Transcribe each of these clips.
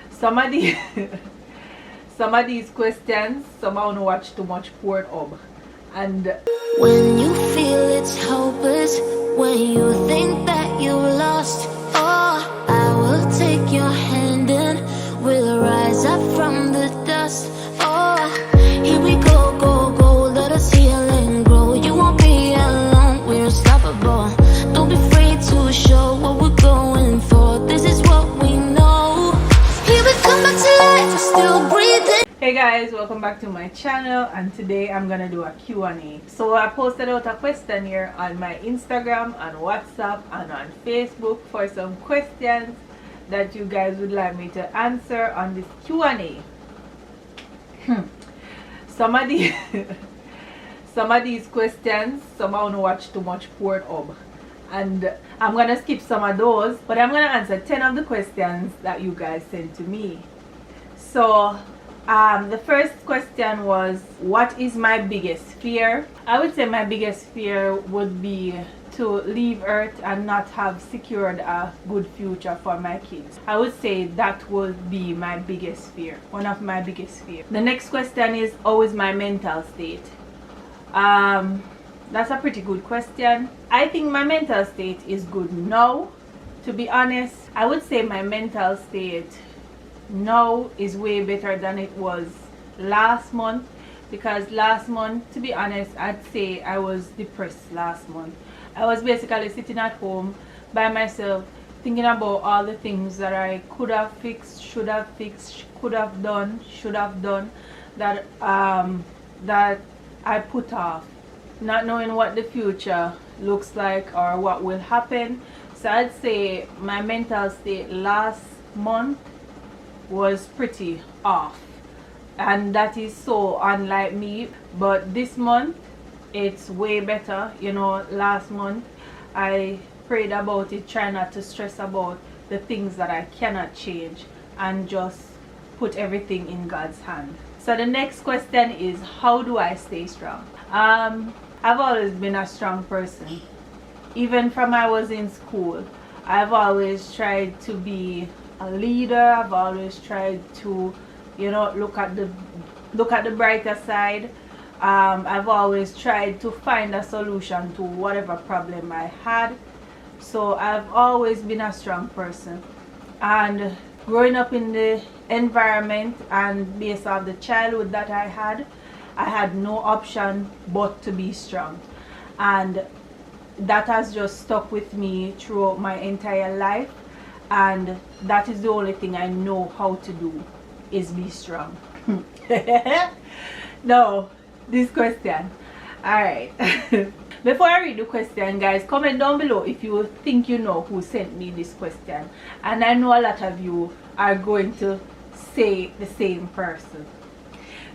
Some of these some of these questions, some I wanna watch too much Pornhub. And when you feel it's hopeless, when you think that you lost, oh, I will take your hand and we'll rise up from the dust. Oh, here we go, go, go, let us heal and grow. You won't be alone, we're unstoppable. Don't be afraid to show what we're going for. This is what we know. Here we come back to life, we're still breathing. hey guys, welcome back to my channel, and today I'm gonna do a Q&A. So I posted out a question here on my Instagram, on WhatsApp, and on Facebook for some questions that you guys would like me to answer on this Q&A. Some of these some of these questions, some I wanna watch too much Pornhub, and I'm gonna skip some of those, but I'm gonna answer 10 of the questions that you guys sent to me. So the first question was, what is my biggest fear? I would say my biggest fear would be to leave Earth and not have secured a good future for my kids. I would say that would be my biggest fear, one of my biggest fears. The next question is, how is my mental state? That's a pretty good question. I think my mental state is good now, to be honest. I would say my mental state now is way better than it was last month, because last month, to be honest, I'd say I was depressed last month. I was basically sitting at home by myself thinking about all the things that I could have fixed, should have fixed, could have done, should have done, that that I put off, not knowing what the future looks like or what will happen. So I'd say my mental state last month was pretty off, and that is so unlike me. But this month it's way better. You know, last month I prayed about it, try not to stress about the things that I cannot change, and just put everything in God's hand. So the next question is, how do I stay strong? I've always been a strong person. Even from I was in school, I've always tried to be a leader. I've always tried to, you know, look at the brighter side. I've always tried to find a solution to whatever problem I had. So I've always been a strong person. And growing up in the environment and based off the childhood that I had no option but to be strong. And that has just stuck with me throughout my entire life. And that is the only thing I know how to do, is be strong. No, this question. Alright. Before I read the question, guys, comment down below if you think you know who sent me this question. And I know a lot of you are going to say the same person.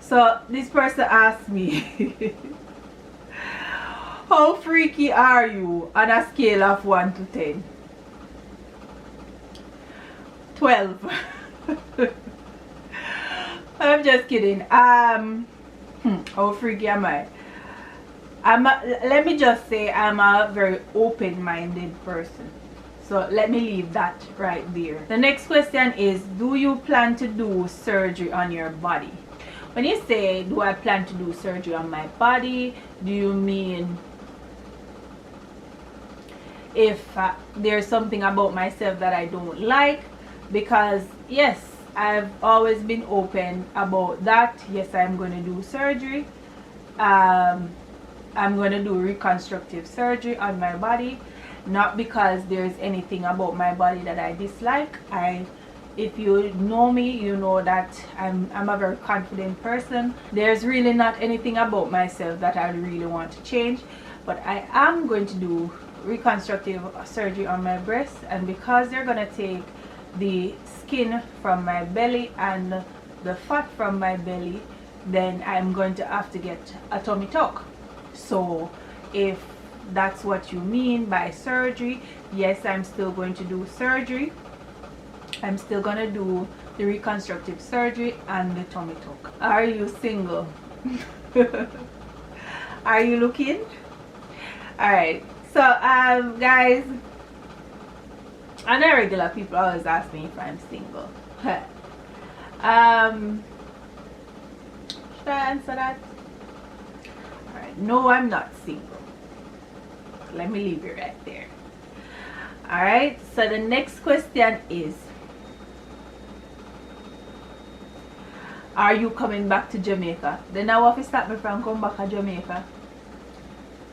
So this person asked me, how freaky are you on a scale of 1 to 10? 12. I'm just kidding. How freaky am I? Let me just say I'm a very open-minded person. So let me leave that right there. The next question is, do you plan to do surgery on your body? When you say, do I plan to do surgery on my body, do you mean if there's something about myself that I don't like? Because yes, I've always been open about that. Yes, I'm going to do surgery. I'm going to do reconstructive surgery on my body, not because there's anything about my body that I dislike. If you know me, you know that I'm a very confident person. There's really not anything about myself that I really want to change, but I am going to do reconstructive surgery on my breast. And because they're going to take the skin from my belly and the fat from my belly, then I'm going to have to get a tummy tuck. So if that's what you mean by surgery, yes, I'm still going to do surgery. I'm still going to do the reconstructive surgery and the tummy tuck. Are you single? Are you looking? Alright, so guys, And the regular people always ask me if I'm single. Should I answer that? Alright, no, I'm not single. Let me leave it right there. Alright, so the next question is, are you coming back to Jamaica? Then now if you stop me from coming back to Jamaica,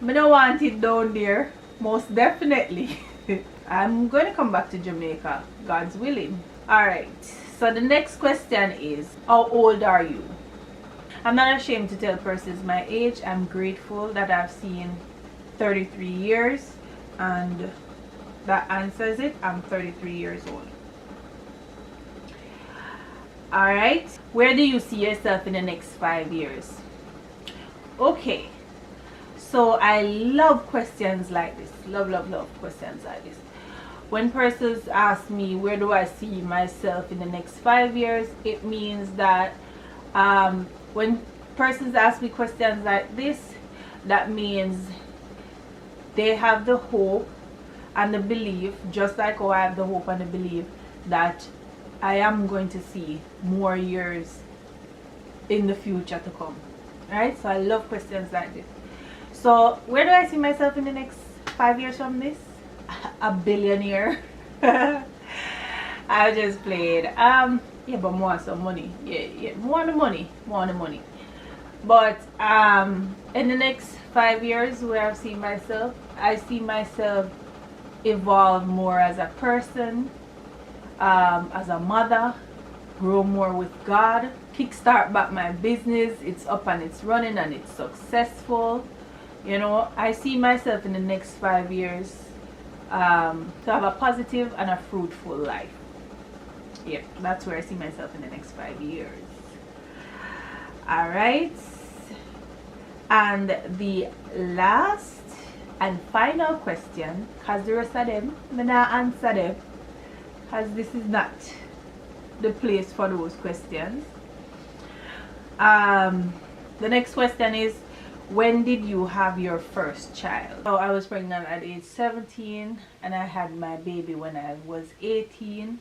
I don't want it down there. Most definitely. I'm going to come back to Jamaica, God's willing. Alright, so the next question is, how old are you? I'm not ashamed to tell persons my age. I'm grateful that I've seen 33 years, and that answers it. I'm 33 years old. Alright, where do you see yourself in the next 5 years? Okay, so I love questions like this. Love questions like this. When persons ask me where do I see myself in the next 5 years, it means that when persons ask me questions like this, that means they have the hope and the belief, just like how I have the hope and the belief that I am going to see more years in the future to come. Right? So I love questions like this. So where do I see myself in the next 5 years from this? A billionaire. I just played. Yeah, but more some money. Yeah, more the money. But in the next 5 years, where I see myself evolve more as a person, as a mother, grow more with God, kickstart back my business. It's up and it's running and it's successful. You know, I see myself in the next 5 years to have a positive and a fruitful life. Yep, that's where I see myself in the next 5 years. Alright, and the last and final question, because the rest of them I'm not answer them, because this is not the place for those questions. The next question is, when did you have your first child? So I was pregnant at age 17 and I had my baby when I was 18,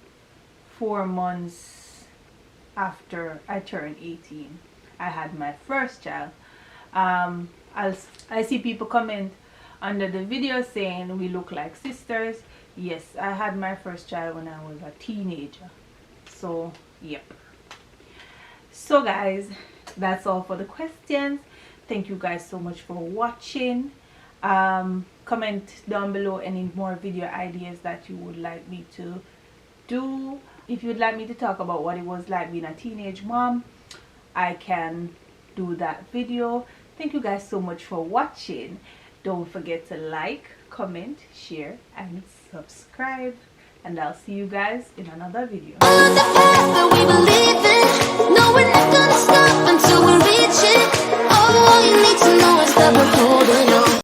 4 months after I turned 18. I had my first child. I see people comment under the video saying we look like sisters. Yes, I had my first child when I was a teenager. So yep. So guys, that's all for the questions. Thank you guys so much for watching. Comment down below any more video ideas that you would like me to do. If you would like me to talk about what it was like being a teenage mom, I can do that video. Thank you guys so much for watching. Don't forget to like, comment, share and subscribe, and I'll see you guys in another video.